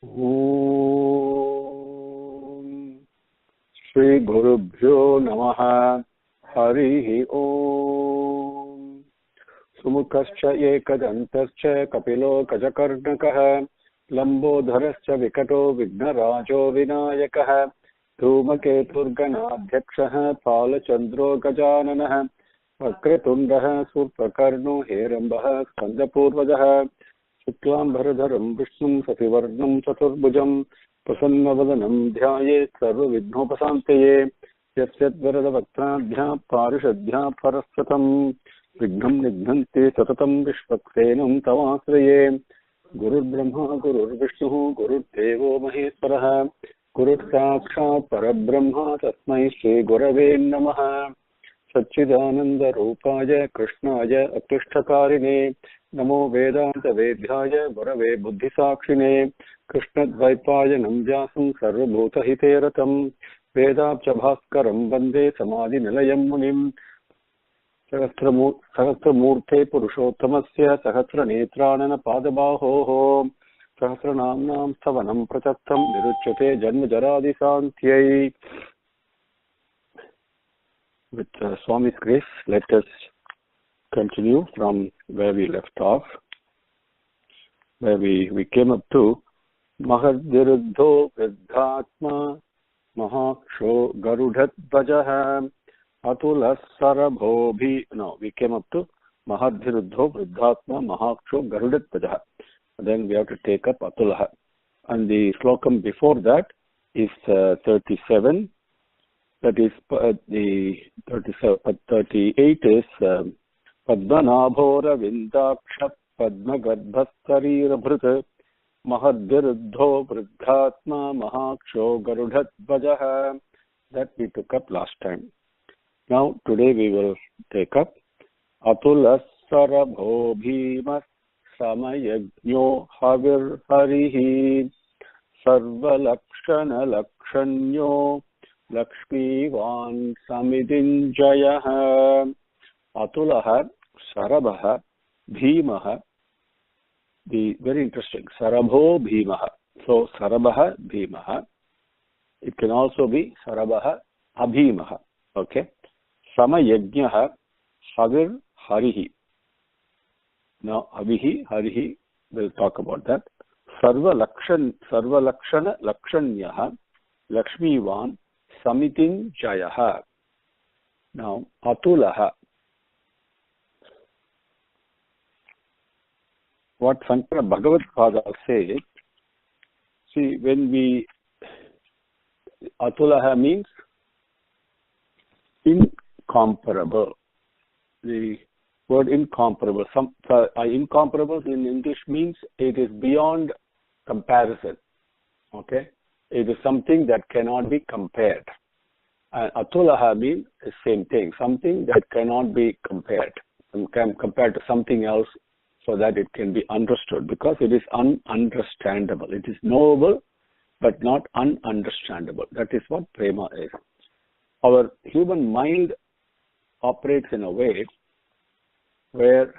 Om Shri Gurubhyo Namaha Harihi Om Sumukascha Ekadantascha Kapilo Kajakarnakaha Lambodharascha Vikato Vignarajo Vinayakaha Dhumaketurganadhyakshaha Palachandro Gajananaha Vakretundaha Surpakarno Herambaha Skandapurvajaha Shuklam Bharadharam Vishnum Sasivarnam Chaturbhujam Prasannavadanam Dhyayet Sarva Vidhnopasanteye Yasyat Varadavaktradhya Parishadhya Parastatam Vignam Nidhanti Satatam Vishvaksenam Tavasraye Gurur Brahma Gurur Vishnu Gurur Devo Maheswaraha Gurur Sakshat Parabrahma Tasmai Shri Gurave Namaha Satchidananda Rupaya Krishnaya Aklishtakarine Namo Vedanta Vedhyaya Gurave Buddhisakshine Krishnadvaipaya Namjasam Sarvabhuta Hiteratam Vedabcha Bhaskaram Bande Samadhi Nilayam Munim Sahasramurte Purushottamasya Sahasra Netranana Padabahoho Sahasranamam Savanam Prachatam Niruchyate Janma Jaradi Santyai. With Swami's grace, let us continue from where we left off, where we came up to Mahadviruddho Vriddhatma Mahaksho Garudhat Vajaha Atulas Sarabhobhi. No, we came up to Mahadviruddho Vriddhatma Mahaksho Garudhat Vajaha. Then we have to take up Atulaha. And the slokam before that is 37. That is the 38 is Padmanabhora Vindaksha Padmagarbhastarir Bhrut Mahadviruddho Vriddhatma Mahaksho Garudhat Vajaha. That we took up last time. Now today we will take up Atulasarabho Bhimas Samayajnyo Havir Harihi Sarvalakshana Lakshanyo Lakshmivan Samidinjayaha Atulaha Sarabha Bhimaha. The very interesting Sarabho Bhimaha. So Sarabha Bhimaha. It can also be Sarabha Abhimaha. Okay. Samayajnyaha Havir Harihi. Now Avihi Harihi, we'll talk about that. Sarvalakshana Lakshanyaha Lakshmivan Samitin Jayaha. Now, Atulaha. What Sankara Bhagavad says, see, when we, Atulaha means incomparable. The word incomparable. Incomparable in English means it is beyond comparison. Okay? It is something that cannot be compared. And Atulaha means the same thing, something that cannot be compared. And can compare to something else so that it can be understood, because it is ununderstandable. It is knowable but not ununderstandable. That is what prema is. Our human mind operates in a way where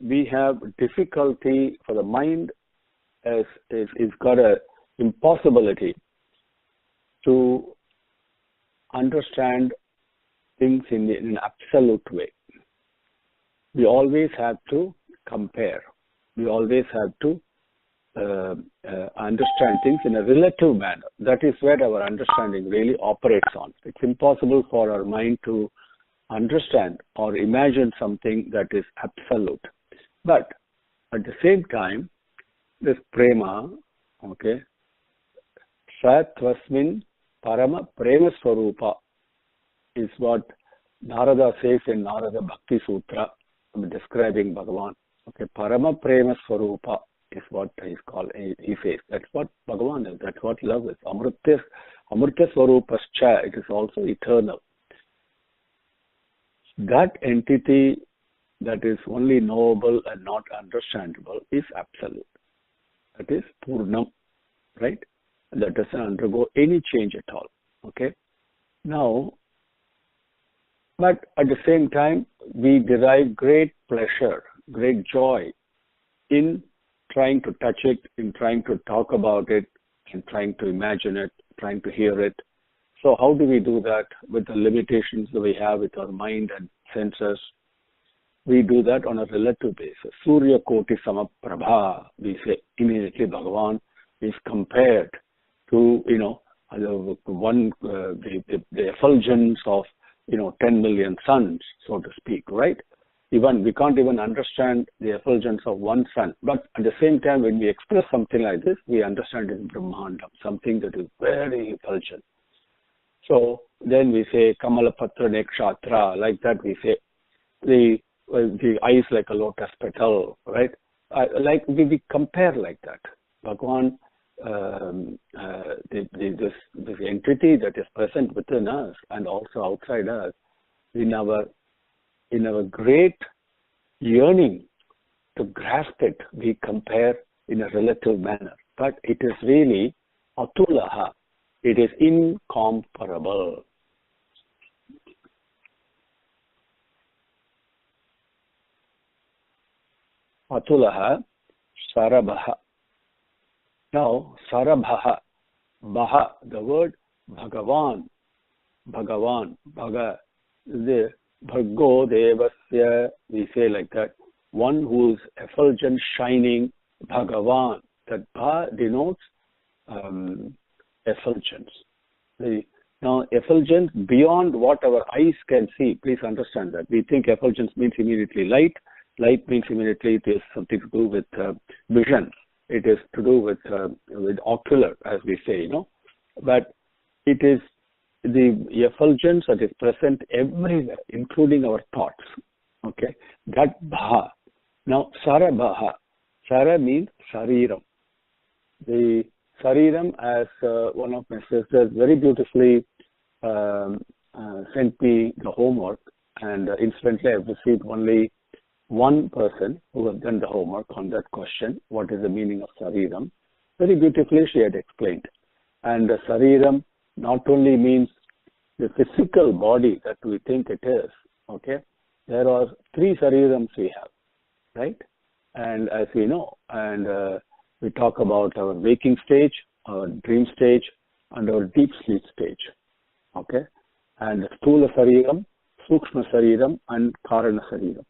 we have difficulty, for the mind is got a impossibility to understand things in an absolute way. We always have to compare. We always have to understand things in a relative manner. That is where our understanding really operates on. It's impossible for our mind to understand or imagine something that is absolute. But at the same time, this prema, okay, Satvasmin Parama Prema Swarupa is what Narada says in Narada Bhakti Sutra, describing Bhagavan. Okay, Parama Prema Swarupa is what he called. He says that's what Bhagavan is. That's what love is. Amrita Swarupascha. It is also eternal. That entity that is only knowable and not understandable is absolute. That is Purnam, right? That doesn't undergo any change at all. Okay. Now, but at the same time, we derive great pleasure, great joy in trying to touch it, in trying to talk about it, and trying to imagine it, trying to hear it. So how do we do that with the limitations that we have with our mind and senses? We do that on a relative basis. Surya Koti Samaprabha, we say immediately Bhagavan is compared to, the effulgence of, 10 million suns, so to speak, right? Even we can't even understand the effulgence of one sun. But at the same time, when we express something like this, we understand it in Brahmanda, something that is very effulgent. So then we say Kamalapatra Nekshatra, like that we say the eyes like a lotus petal, right? Like we compare like that. Bhagavan, this entity that is present within us and also outside us, in our great yearning to grasp it, we compare in a relative manner. But it is really Atulaha. It is incomparable. Atulaha, Sarabha. Now, Sarabha, Baha, the word Bhagavan, Bhaga, the Bhargo Devasya, we say like that, one who is effulgent, shining, Bhagavan. That Bha denotes effulgence. Now, effulgence beyond what our eyes can see. Please understand that. We think effulgence means immediately light. Light means immediately it is something to do with vision. It is to do with ocular, as we say, But it is the effulgence that is present everywhere, including our thoughts. Okay, that Bha. Now, Sara Bha. Sara means Sariram. The Sariram, as one of my sisters very beautifully sent me the homework, and incidentally I've received only one person who has done the homework on that question, what is the meaning of Sariram. Very beautifully she had explained. And the Sariram not only means the physical body that we think it is, okay? There are three Sarirams we have, right? And as we know, and we talk about our waking stage, our dream stage, and our deep sleep stage, okay? And Sthula Sariram, Sukshma Sariram, and Karana Sariram.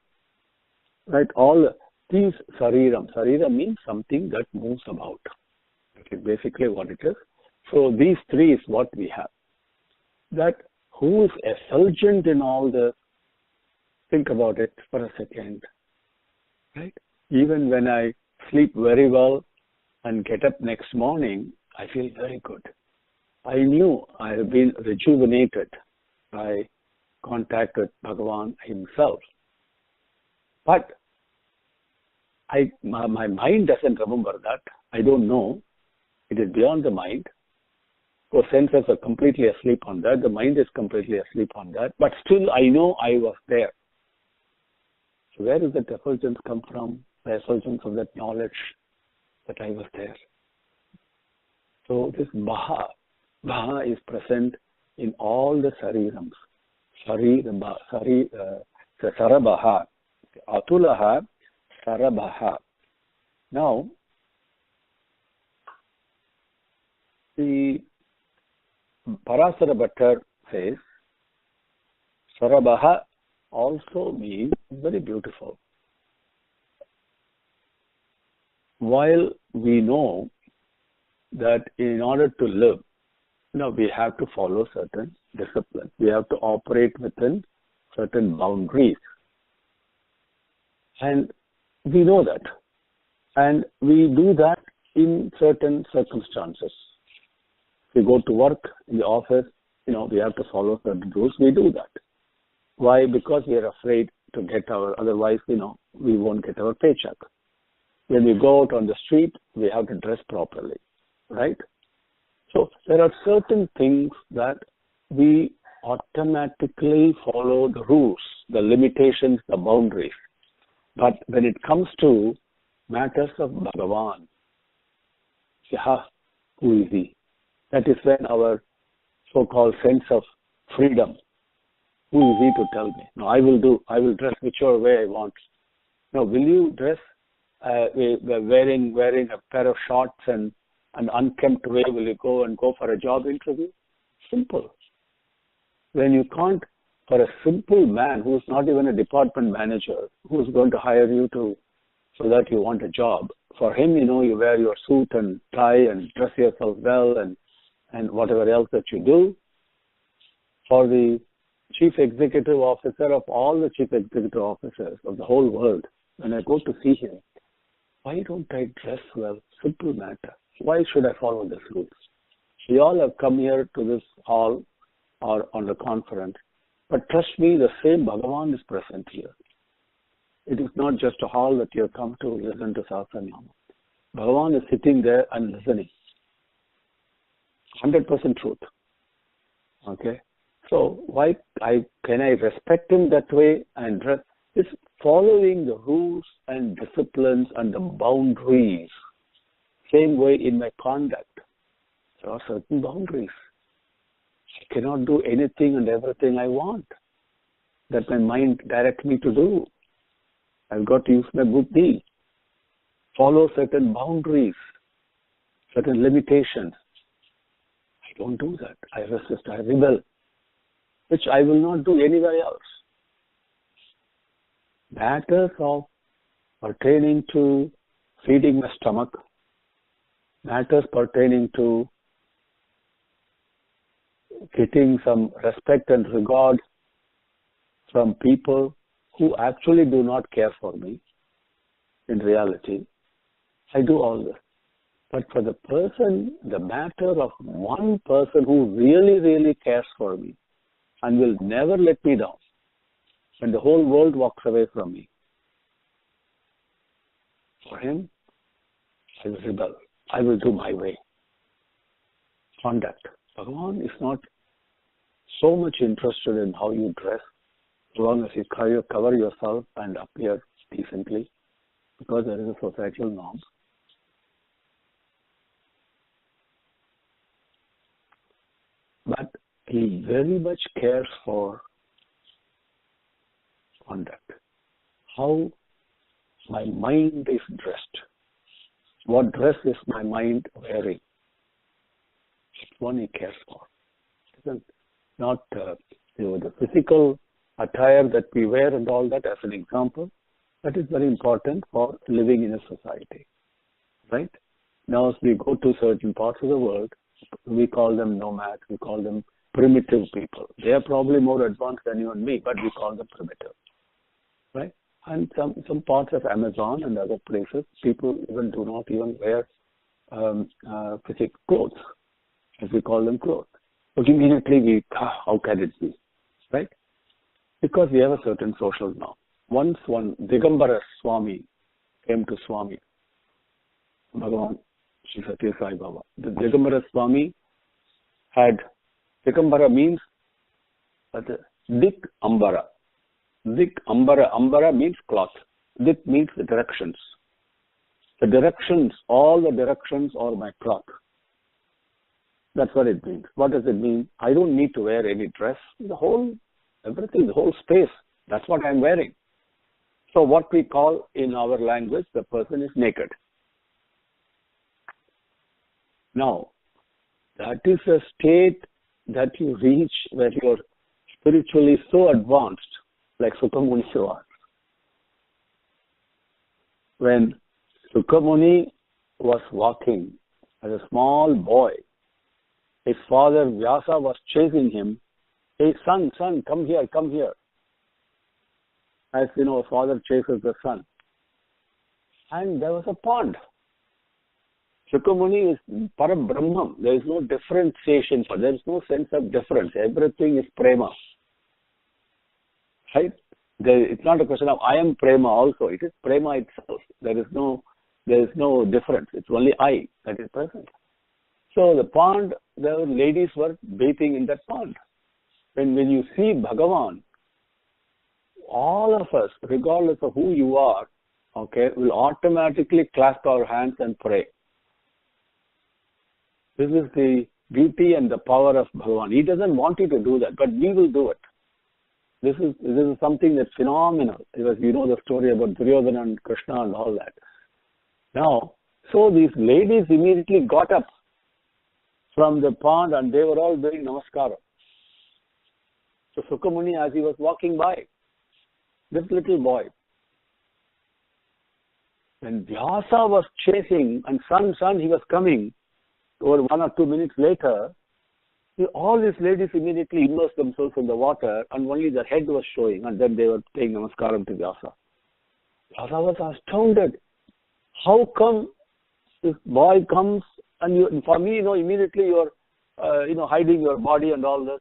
Right, all these Sarira means something that moves about. Okay, basically what it is. So these three is what we have. That who is effulgent in all this? Think about it for a second. Right? Even when I sleep very well and get up next morning, I feel very good. I knew I have been rejuvenated by contact with Bhagavan himself. But my mind doesn't remember that. I don't know. It is beyond the mind. So senses are completely asleep on that. The mind is completely asleep on that. But still, I know I was there. So where does that effulgence come from? The effulgence of that knowledge that I was there. So this Baha is present in all the Sarirams. Sarabaha. Atulaha, Sarabaha. Now, the Parasara Bhattar says, Sarabaha also means very beautiful. While we know that in order to live, we have to follow certain disciplines. We have to operate within certain boundaries. And we know that. And we do that in certain circumstances. We go to work in the office, we have to follow certain rules. We do that. Why? Because we are afraid to get otherwise, we won't get our paycheck. When we go out on the street, we have to dress properly, right? So there are certain things that we automatically follow the rules, the limitations, the boundaries. But when it comes to matters of Bhagavan, who is he? That is when our so-called sense of freedom, who is he to tell me? No, I will dress whichever way I want. No, will you dress wearing a pair of shorts and an unkempt way will you go for a job interview? Simple. When you can't, for a simple man who is not even a department manager, who is going to hire you so that you want a job, for him, you wear your suit and tie and dress yourself well and whatever else that you do. For the chief executive officer of all the chief executive officers of the whole world, when I go to see him, why don't I dress well? Simple matter. Why should I follow these rules? We all have come here to this hall or on the conference, but trust me, the same Bhagavan is present here. It is not just a hall that you have come to listen to Sahasranamam. Bhagavan is sitting there and listening. 100% truth. Okay? So why can I respect him that way and dress? It's following the rules and disciplines and the boundaries. Same way in my conduct. There are certain boundaries. I cannot do anything and everything I want that my mind directs me to do. I've got to use my buddhi. Follow certain boundaries, certain limitations. I don't do that. I resist. I rebel, which I will not do anywhere else. Matters of pertaining to feeding my stomach, matters pertaining to getting some respect and regard from people who actually do not care for me. In reality, I do all this. But for the matter of one person who really, really cares for me and will never let me down, when the whole world walks away from me, for him, I will rebel. I will do my way. Conduct. Bhagavan is not so much interested in how you dress, as long as you cover yourself and appear decently, because there is a societal norm. But he very much cares for conduct. How my mind is dressed. What dress is my mind wearing? That's one he cares for. It's not the physical attire that we wear and all that as an example. That is very important for living in a society. Right? Now, as we go to certain parts of the world, we call them nomads, we call them primitive people. They are probably more advanced than you and me, but we call them primitive. Right? And some parts of Amazon and other places, people even do not even wear physical clothes, as we call them clothes. But immediately how can it be? Right? Because we have a certain social norm. Once one Digambara Swami came to Swami, Bhagavan, Sri Sathya Sai Baba. The Digambara Swami had, Digambara means Dik Ambara. Dik Ambara. Ambara means cloth. Dik means the directions. The directions, all the directions are my cloth. That's what it means. What does it mean? I don't need to wear any dress. Everything, the whole space. That's what I'm wearing. So what we call in our language, the person is naked. Now, that is a state that you reach where you're spiritually so advanced, like Slokam was. When Slokam was walking as a small boy, his father Vyasa was chasing him. Hey, son, come here. As you know, a father chases the son. And there was a pond. Slokam is Parabrahman. There is no differentiation. There is no sense of difference. Everything is prema. Right? It's not a question of I am prema also. It is prema itself. There is no difference. It's only I that is present. So the pond, the ladies were bathing in that pond. When you see Bhagavan, all of us, regardless of who you are, okay, will automatically clasp our hands and pray. This is the beauty and the power of Bhagavan. He doesn't want you to do that, but we will do it. This is something that's phenomenal. Because you know the story about Duryodhana and Krishna and all that. Now, so these ladies immediately got up from the pond and they were all doing namaskara. So Sukamuni, as he was walking by, this little boy, when Vyasa was chasing and son, he was coming, over 1 or 2 minutes later, all these ladies immediately immersed themselves in the water and only their head was showing, and then they were paying namaskaram to Vyasa. Vyasa was astounded. How come this boy comes and you, for me, immediately you're, hiding your body and all this?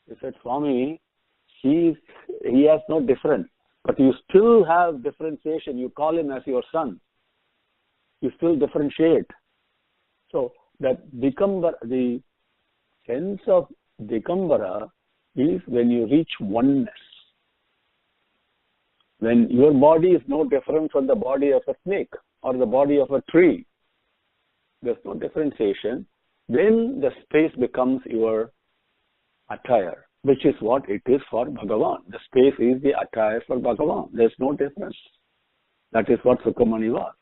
He said, Swami, he has no difference, but you still have differentiation. You call him as your son. You still differentiate. So that the sense of Dikambara is when you reach oneness. When your body is no different from the body of a snake or the body of a tree, there's no differentiation, then the space becomes your attire, which is what it is for Bhagavan. The space is the attire for Bhagavan. There's no difference. That is what Sukamani was.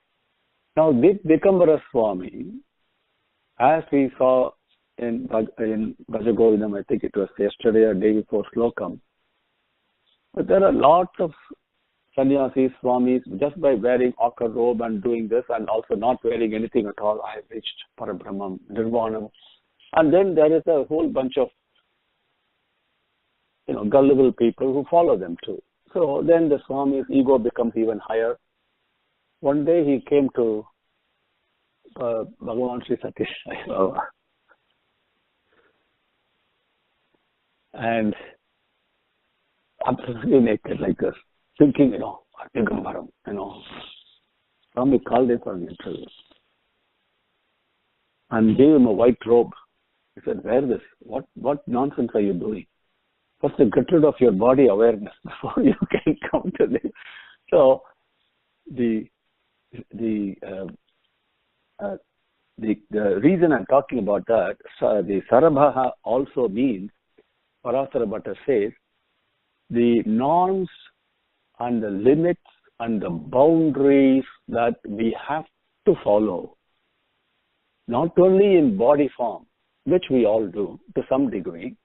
Now, Dikambara Swami, as we saw in Bhajagovinam, I think it was yesterday or day before Slokam, but there are lots of sannyasis, swamis, just by wearing ochre robe and doing this and also not wearing anything at all, I have reached Parabrahman, Nirvanam. And then there is a whole bunch of gullible people who follow them too. So then the Swami's ego becomes even higher. One day he came to Bhagavan Sri Sathya and absolutely naked like this, thinking, Digambaram, Swami called him for an interview and gave him a white robe. He said, wear this. What nonsense are you doing? First, get rid of your body awareness before you can come to this. So, the reason I'm talking about that, the Sarabha also means, Parasara Bhattar says, the norms and the limits and the boundaries that we have to follow, not only in body form, which we all do to some degree,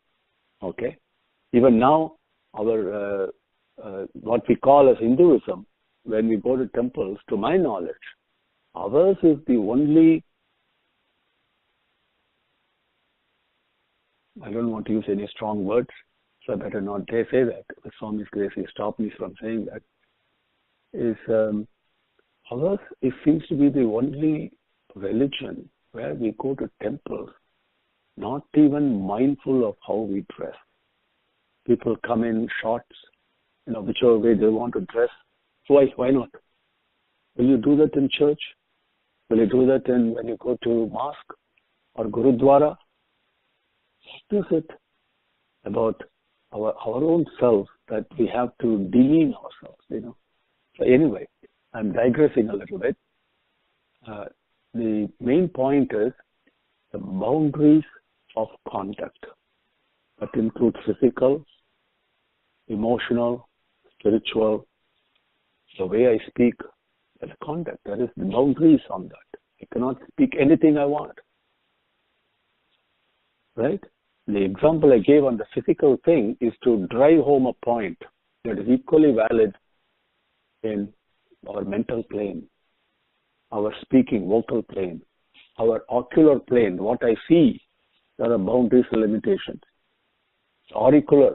okay? Even now, our what we call as Hinduism, when we go to temples, to my knowledge, ours is the only, I don't want to use any strong words, so I better not say that. With Swami's grace, he stopped me from saying that. Is ours, it seems to be the only religion where we go to temples, not even mindful of how we dress. People come in shorts, whichever way they want to dress. Why not? Will you do that in church? Will you do that when you go to mosque or Gurudwara? What is it about our own self that we have to demean ourselves, So anyway, I'm digressing a little bit. The main point is the boundaries of conduct. That includes physical, emotional, spiritual, the way I speak, that's conduct. There is boundaries on that. I cannot speak anything I want. Right? The example I gave on the physical thing is to drive home a point that is equally valid in our mental plane, our speaking vocal plane, our ocular plane, what I see, there are boundaries and limitations. Auricular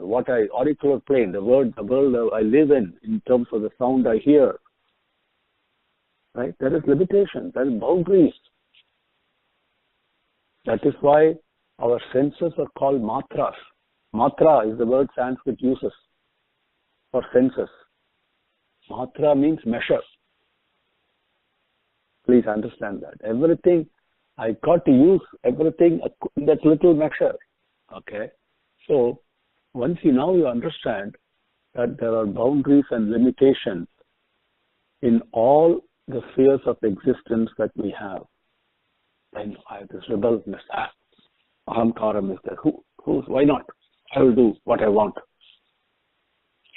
plane, the world I live in terms of the sound I hear, right? There is limitations, there is boundaries. That is why our senses are called matras. Matra is the word Sanskrit uses for senses. Matra means measure. Please understand that. Everything, I got to use everything in that little measure. Okay? So, once you understand that there are boundaries and limitations in all the spheres of existence that we have, then I have this rebelliousness. Ahamkaram is there. Why not? I will do what I want.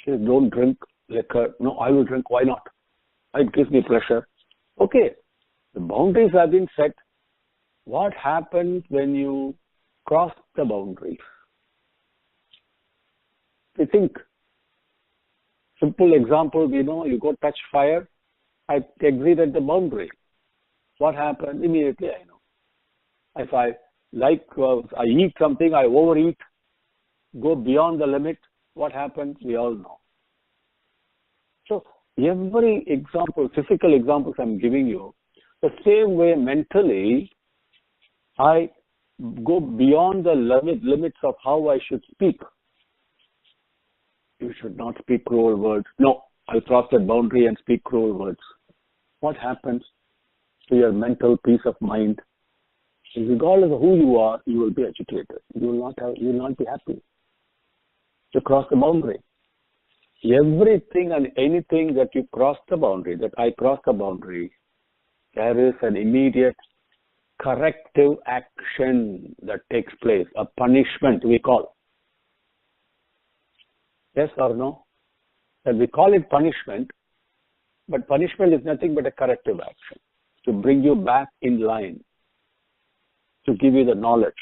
Don't drink liquor. No, I will drink. Why not? It gives me pleasure. Okay. The boundaries have been set. What happens when you cross the boundaries? You think. Simple example, you go touch fire, I exceeded the boundary. What happens? Immediately I know. If I I eat something, I overeat, go beyond the limit, what happens? We all know. So every example, physical examples I'm giving you, the same way mentally, I go beyond the limits of how I should speak. You should not speak cruel words. No, I'll cross that boundary and speak cruel words. What happens to your mental peace of mind? Regardless of who you are, you will be agitated. You will not be happy. You cross the boundary. Everything and anything that you cross the boundary, that I cross the boundary, there is an immediate corrective action that takes place, a punishment we call. Yes or no? And we call it punishment, but punishment is nothing but a corrective action to bring you back in line, to give you the knowledge,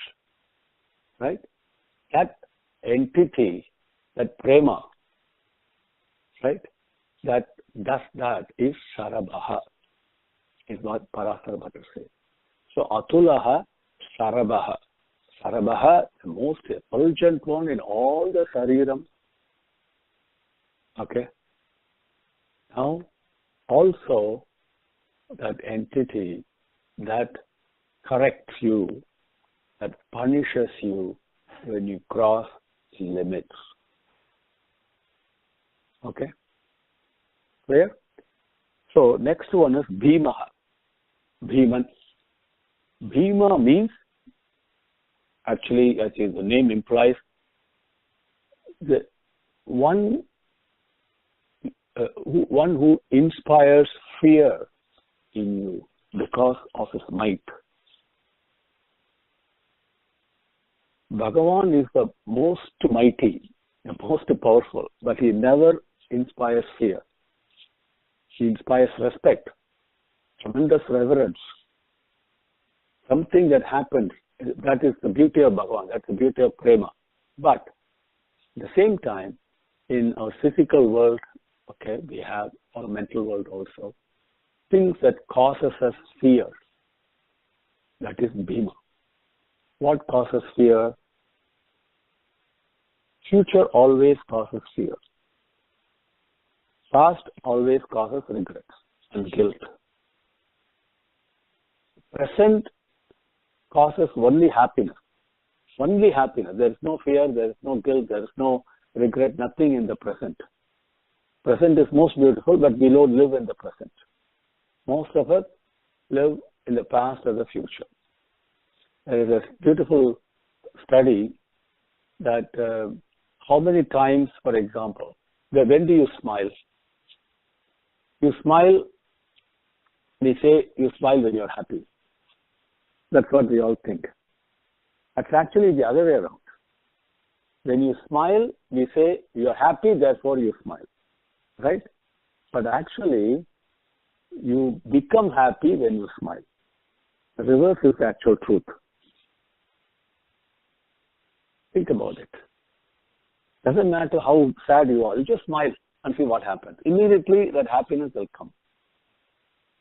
right? That entity, that prema, right, that does that is Sarabaha, is what Parasara Bhattar says. So Atulaha Sarabaha. Sarabaha, the most effulgent one in all the Sariram. Okay. Now, also that entity that corrects you, that punishes you when you cross limits. Okay? Clear? So, next one is Bhima. Bhiman. Bhima means, actually, as the name implies, the one who inspires fear in you because of his might. Bhagavan is the most mighty, the most powerful, but he never inspires fear. He inspires respect, tremendous reverence. Something that happens, that is the beauty of Bhagavan, that's the beauty of Prema. But at the same time, in our physical world, okay, we have our mental world also, things that causes us fear. That is Bhima. What causes fear? Future always causes fear. Past always causes regrets and guilt. Present causes only happiness. Only happiness. There is no fear, there is no guilt, there is no regret, nothing in the present. Present is most beautiful, but we don't live in the present. Most of us live in the past or the future. There is a beautiful study that how many times, for example, when do you smile? You smile, we say you smile when you're happy. That's what we all think. That's actually the other way around. When you smile, we say you're happy, therefore you smile. Right? But actually, you become happy when you smile. The reverse is the actual truth. Think about it. Doesn't matter how sad you are, you just smile and see what happens. Immediately that happiness will come.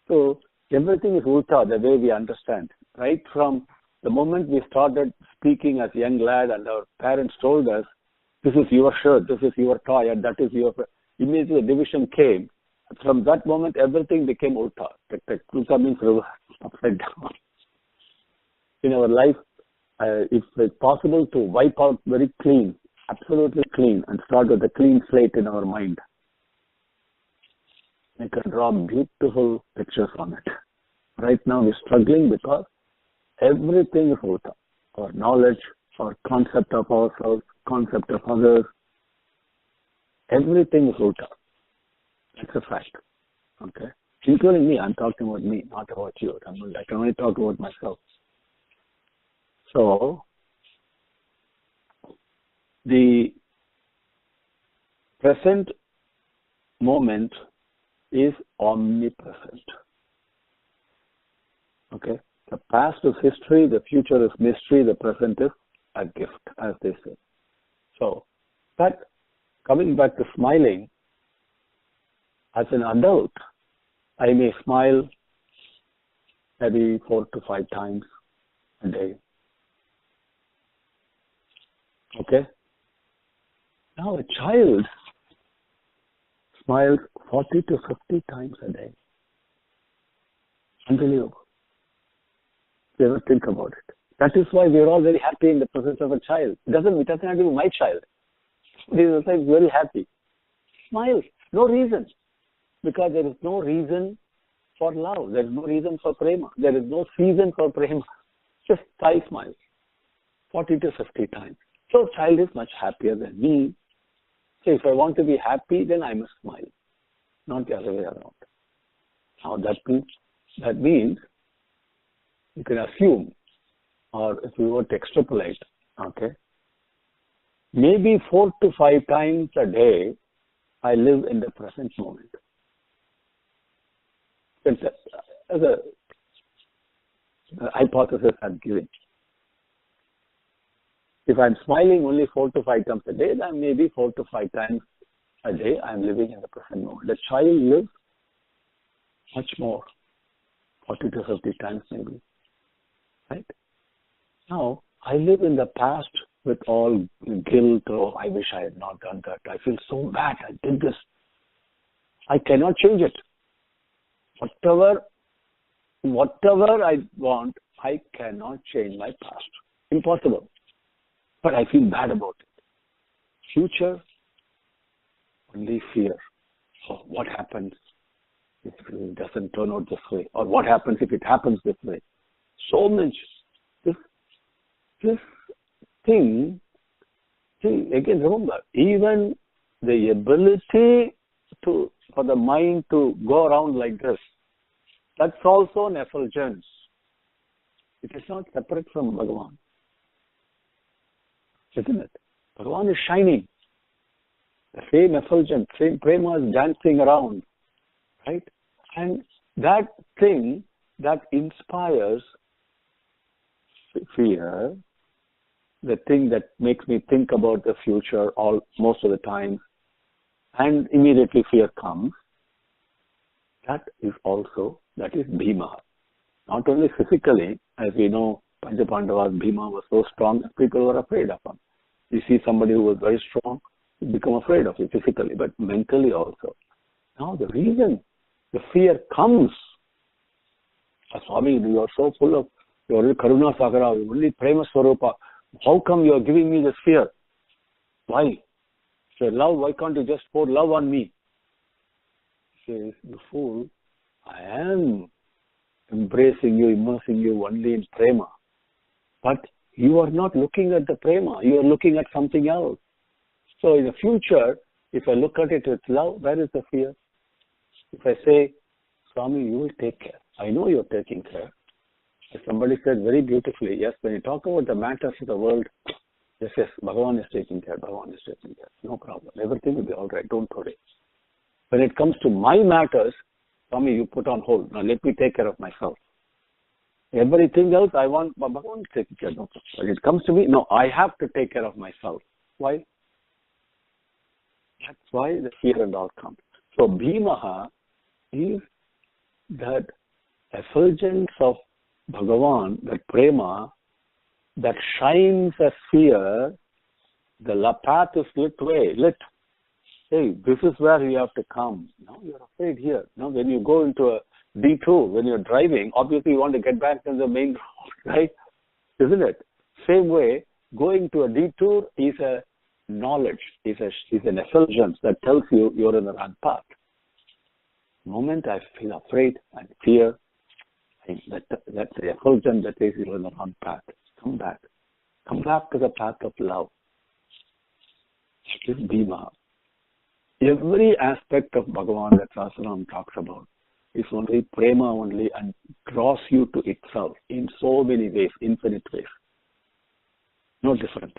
So everything is ulta, the way we understand. Right from the moment we started speaking as a young lad and our parents told us, this is your shirt, this is your toy, and that is your... Immediately the division came. From that moment, everything became ulta. Ulta means reverse, upside down. In our life, if it's possible to wipe out very clean, absolutely clean, and start with a clean slate in our mind, we can draw beautiful pictures on it. Right now, we're struggling because everything is ulta. Our knowledge, our concept of ourselves, concept of others, everything is ulta. That's a fact. Okay? Including me, I'm talking about me, not about you. I can only talk about myself. So, the present moment is omnipresent. Okay? The past is history, the future is mystery, the present is a gift, as they say. So, but coming back to smiling, as an adult, I may smile maybe 4 to 5 times a day. Okay? Now a child smiles 40 to 50 times a day. Unbelievable. If you ever think about it. That is why we are all very happy in the presence of a child. It doesn't have to be my child. He is very happy. Smiles. No reason. Because there is no reason for love. There is no reason for prema. There is no season for prema. Just 5 smiles. 40 to 50 times. So child is much happier than me. So if I want to be happy, then I must smile. Not the other way around. Now that means you can assume, or if we were to extrapolate, okay, maybe 4 to 5 times a day, I live in the present moment. It's as a hypothesis I'm giving. If I'm smiling only 4 to 5 times a day, then maybe 4 to 5 times a day I'm living in the present moment. The child lives much more, 40 to 50 times maybe. Right? Now, I live in the past with all guilt. Oh, I wish I had not done that. I feel so bad. I did this. I cannot change it. Whatever I want, I cannot change my past. Impossible. But I feel bad about it. Future, only fear. Oh, what happens if it doesn't turn out this way? Or what happens if it happens this way? So much. This thing, see, again, remember, even the ability for the mind to go around like this, that's also an effulgence. It is not separate from Bhagavan. Isn't it? Bhagavan is shining. The same effulgence, same prema is dancing around. Right? And that thing that inspires fear, the thing that makes me think about the future most of the time, and immediately fear comes, that is Bhima. Not only physically, as we know, Panchapandavas, Bhima was so strong that people were afraid of him. You see somebody who was very strong, you become afraid of him physically, but mentally also. Now the reason the fear comes, Swami, you are so full of, you are only Karuna Sakara, you are only Prema Swarupa. How come you are giving me this fear? Why? So love, why can't you just pour love on me? He says, you fool, I am embracing you, immersing you only in prema. But you are not looking at the prema, you are looking at something else. So in the future, if I look at it with love, where is the fear? If I say, Swami, you will take care. I know you are taking care. As somebody said very beautifully, yes, when you talk about the matters of the world, yes, Bhagavan is taking care, Bhagavan is taking care. No problem. Everything will be all right. Don't worry. When it comes to my matters, Swami, you put on hold. Now let me take care of myself. Everything else I want, Bhagavan is taking care of. No, when it comes to me, no, I have to take care of myself. Why? That's why the fear and all comes. So Bhimaha is that effulgence of Bhagavan, that prema, that shines as fear. The path is lit. Hey, this is where you have to come. Now you're afraid here. Now when you go into a detour, when you're driving, obviously you want to get back to the main road, right? Isn't it? Same way, going to a detour is a knowledge, is an effulgence that tells you you're in the wrong path. The moment I feel afraid and fear, that's the effulgence that says you're in the wrong path. Come back. Come back to the path of love. That is Bhima. Every aspect of Bhagavan that Sahasranam talks about is only prema only and draws you to itself in so many ways, infinite ways. No different.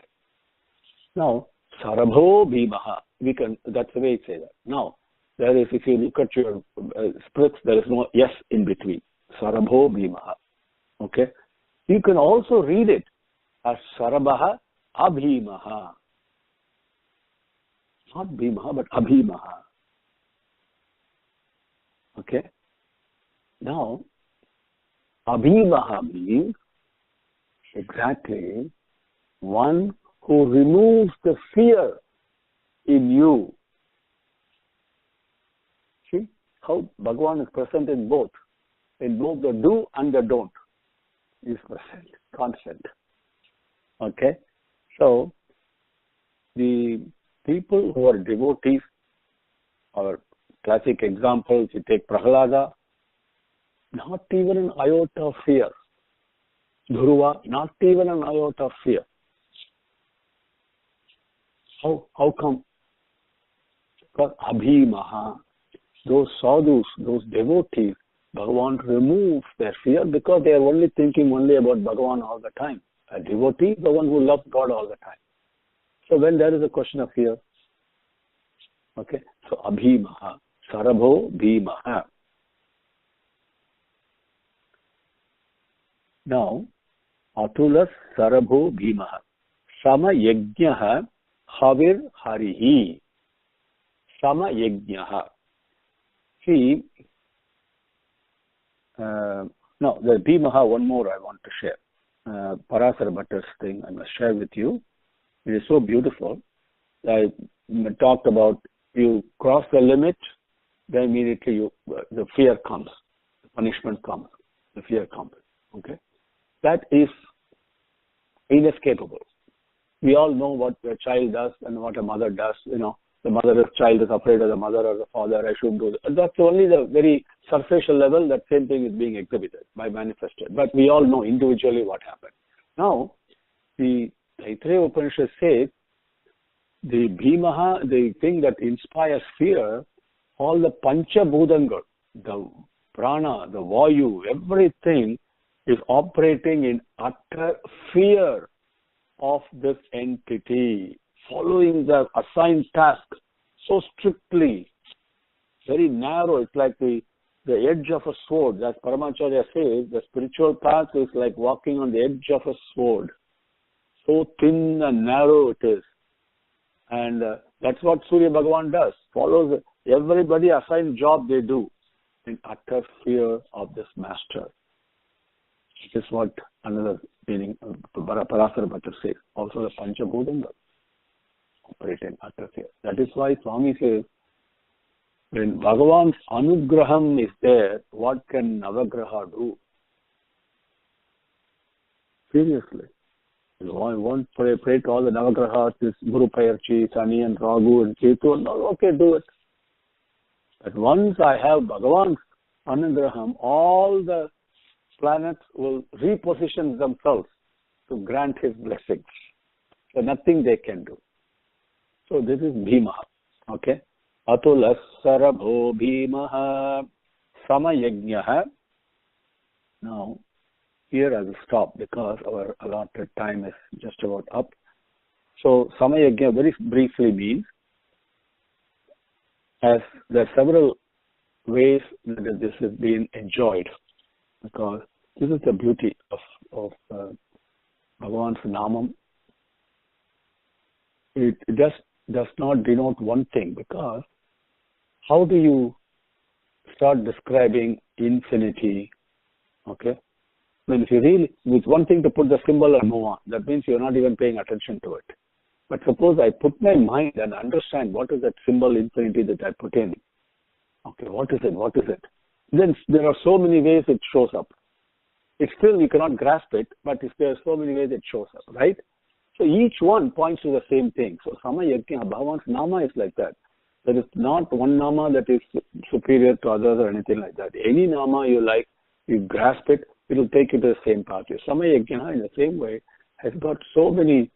Now, Sarabho Bhimaha, that's the way it says that. Now, if you look at your splits, there is no yes in between. Sarabho Bhimaha. Okay? You can also read it as Sarabaha Abhimaha. Not Bhimaha, but Abhimaha. Okay? Now, Abhimaha means exactly one who removes the fear in you. See how Bhagavan is present in both the do and the don't. He is present, constant. Okay? So, the people who are devotees, or classic examples, you take Prahlada, not even an iota of fear. Dhruva, not even an iota of fear. How come? Because Abhimaha, those sadhus, those devotees, Bhagavan removes their fear because they are only thinking only about Bhagavan all the time. A devotee is the one who loves God all the time. So when there is a question of fear, okay, so Abhimaha, Sarabho Bhimaha. Now, Atulas Sarabho Bhimaha. Sama Yajnaha Havir Harihi. Sama Yajnaha. See, no, the Bhimaha, one more I want to share. Parasara Bhattar's thing I must share with you. It is so beautiful. I talked about you cross the limit, then immediately the fear comes, the punishment comes, the fear comes. Okay, that is inescapable. We all know what a child does and what a mother does. You know, the child is afraid of the mother or the father. I shouldn't do that. That's only the very superficial level. That same thing is being exhibited by manifested. But we all know individually what happened. Now, the Taittiriya Upanishad says the Bhimaha, the thing that inspires fear, all the Pancha Bhudangal, the prana, the vayu, everything is operating in utter fear of this entity, following the assigned task so strictly, very narrow. It's like the edge of a sword. As Paramacharya says, the spiritual path is like walking on the edge of a sword. So thin and narrow it is. And that's what Surya Bhagavan does. Follows everybody assigned job they do in utter fear of this master. This is what another meaning Parasara Bhattar says. Also the Panchabhutanga operate in utter fear. That is why Swami says, when Bhagavan's anugraham is there, what can Navagraha do? Seriously. I won't pray to all the Navagrahas, this Guru Payarchi, Sani and Ragu and Ketu. No, okay, do it. But once I have Bhagavan's anugraham, all the planets will reposition themselves to grant his blessings. So nothing they can do. So this is Bhima. Okay. Atulas Sarabho Bhimaha Samayajnaha. Now, here I will stop because our allotted time is just about up. So Samayajna very briefly means, as there are several ways that this is being enjoyed, because this is the beauty of Bhagavan's Namam. It just does not denote one thing, because how do you start describing infinity? Okay? I mean, if you really, it's one thing to put the symbol and move on. That means you're not even paying attention to it. But suppose I put my mind and understand what is that symbol infinity that I put in. Okay, what is it? What is it? Then there are so many ways it shows up. It's still, you cannot grasp it, but if there are so many ways it shows up, right? So each one points to the same thing. So Samayajna, Bhagavan's Nama is like that. There is not one Nama that is superior to others or anything like that. Any Nama you like, you grasp it, it will take you to the same path. Samayajna in the same way has got so many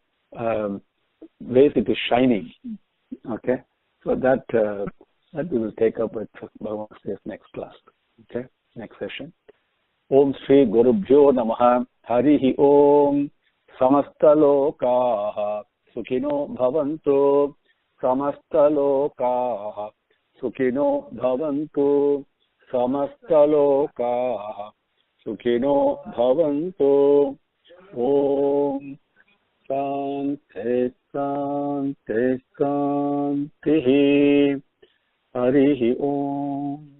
ways it is shining. Okay? So that we will take up with Bhagavan says next class. Okay? Next session. Om Shri Gurubhyo Namaha Harihi Om Samastalokaha Sukhino Bhavantu Samastalokaha Sukhino Bhavantu Samastalokaha सुखिनो भवन्तु। ओम शांति शांति शांति। हरि ओम।